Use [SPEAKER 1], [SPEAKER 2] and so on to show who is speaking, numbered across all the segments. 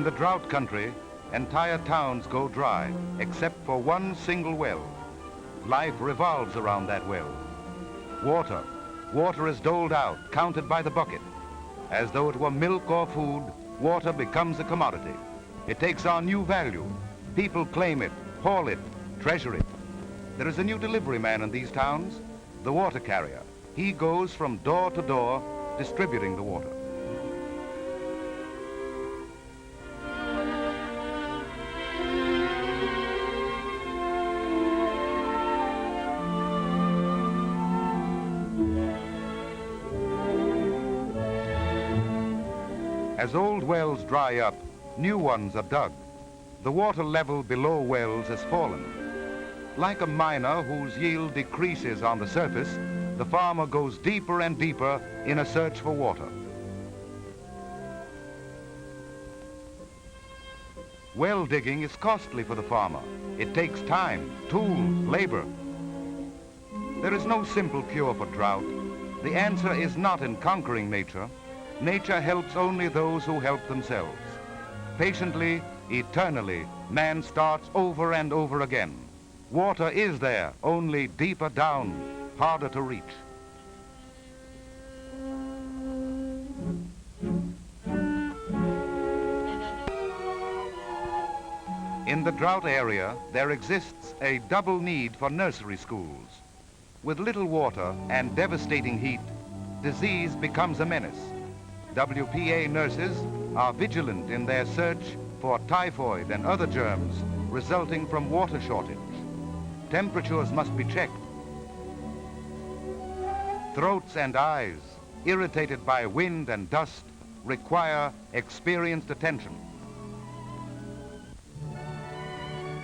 [SPEAKER 1] the drought country, entire towns go dry, except for one single well. Life revolves around that well. Water. Water is doled out, counted by the bucket. As though it were milk or food, water becomes a commodity. It takes on new value. People claim it, haul it, treasure it. There is a new delivery man in these towns, the water carrier. He goes from door to door, distributing the water. As old wells dry up, new ones are dug. The water level below wells has fallen. Like a miner whose yield decreases on the surface, the farmer goes deeper and deeper in a search for water. Well digging is costly for the farmer. It takes time, tools, labor. There is no simple cure for drought. The answer is not in conquering nature. Nature helps only those who help themselves. Patiently, eternally, man starts over and over again. Water is there, only deeper down, harder to reach. In the drought area, there exists a double need for nursery schools. With little water and devastating heat, disease becomes a menace. WPA nurses are vigilant in their search for typhoid and other germs resulting from water shortage. Temperatures must be checked. Throats and eyes, irritated by wind and dust, require experienced attention.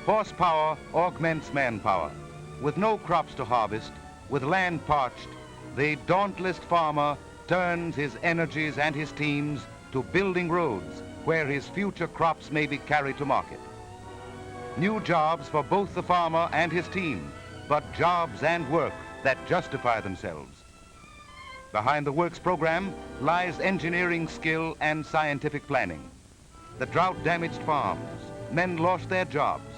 [SPEAKER 1] Horsepower augments manpower. With no crops to harvest, with land parched, the dauntless farmer turns his energies and his teams to building roads where his future crops may be carried to market. New jobs for both the farmer and his team, but jobs and work that justify themselves. Behind the Works program lies engineering skill and scientific planning. The drought-damaged farms, men lost their jobs.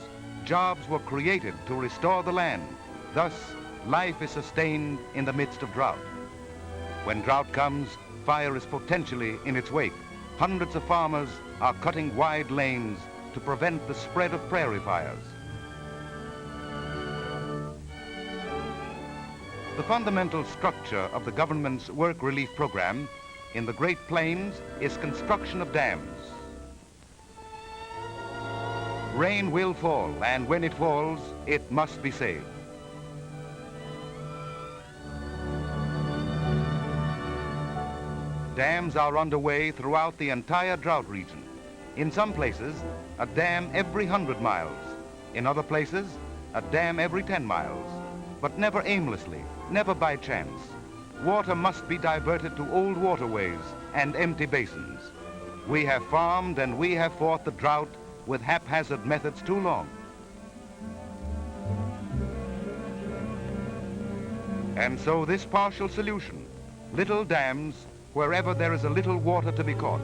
[SPEAKER 1] Jobs were created to restore the land. Thus, life is sustained in the midst of drought. When drought comes, fire is potentially in its wake. Hundreds of farmers are cutting wide lanes to prevent the spread of prairie fires. The fundamental structure of the government's work relief program in the Great Plains is construction of dams. Rain will fall, and when it falls, it must be saved. Dams are underway throughout the entire drought region. In some places, a dam every 100 miles. In other places, a dam every 10 miles. But never aimlessly, never by chance. Water must be diverted to old waterways and empty basins. We have farmed and we have fought the drought with haphazard methods too long. And so this partial solution, little dams wherever there is a little water to be caught.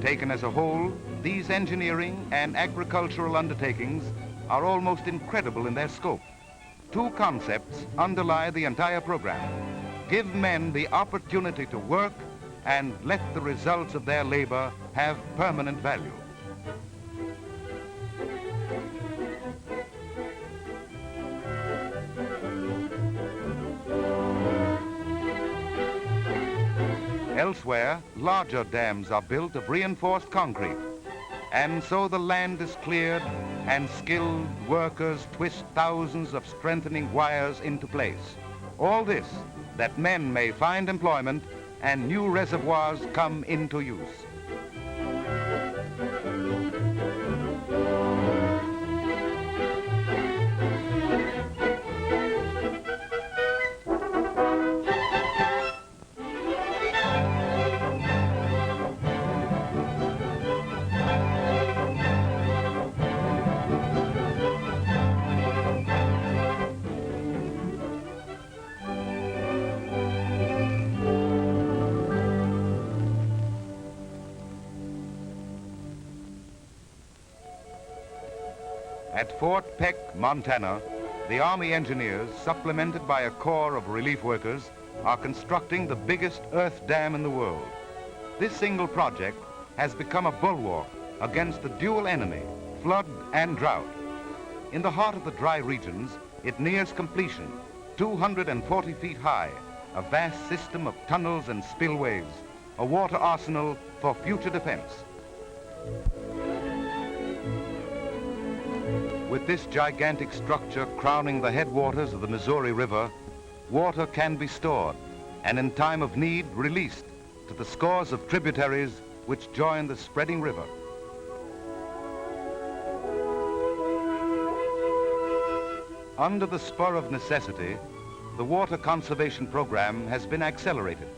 [SPEAKER 1] Taken as a whole, these engineering and agricultural undertakings are almost incredible in their scope. Two concepts underlie the entire program. Give men the opportunity to work and let the results of their labor have permanent value. Elsewhere, larger dams are built of reinforced concrete, and so the land is cleared and skilled workers twist thousands of strengthening wires into place. All this that men may find employment and new reservoirs come into use. At Fort Peck, Montana, the Army engineers, supplemented by a corps of relief workers, are constructing the biggest earth dam in the world. This single project has become a bulwark against the dual enemy, flood and drought. In the heart of the dry regions, it nears completion, 240 feet high, a vast system of tunnels and spillways, a water arsenal for future defense. With this gigantic structure crowning the headwaters of the Missouri River, water can be stored and in time of need released to the scores of tributaries which join the spreading river. Under the spur of necessity, the water conservation program has been accelerated.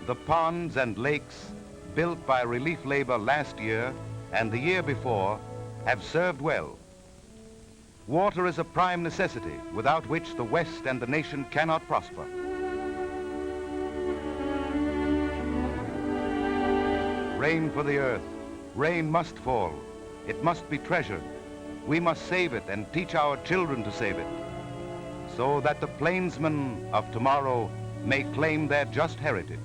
[SPEAKER 1] The ponds and lakes built by relief labor last year and the year before have served well. Water is a prime necessity without which the West and the nation cannot prosper. Rain for the earth. Rain must fall. It must be treasured. We must save it and teach our children to save it, so that the plainsmen of tomorrow may claim their just heritage.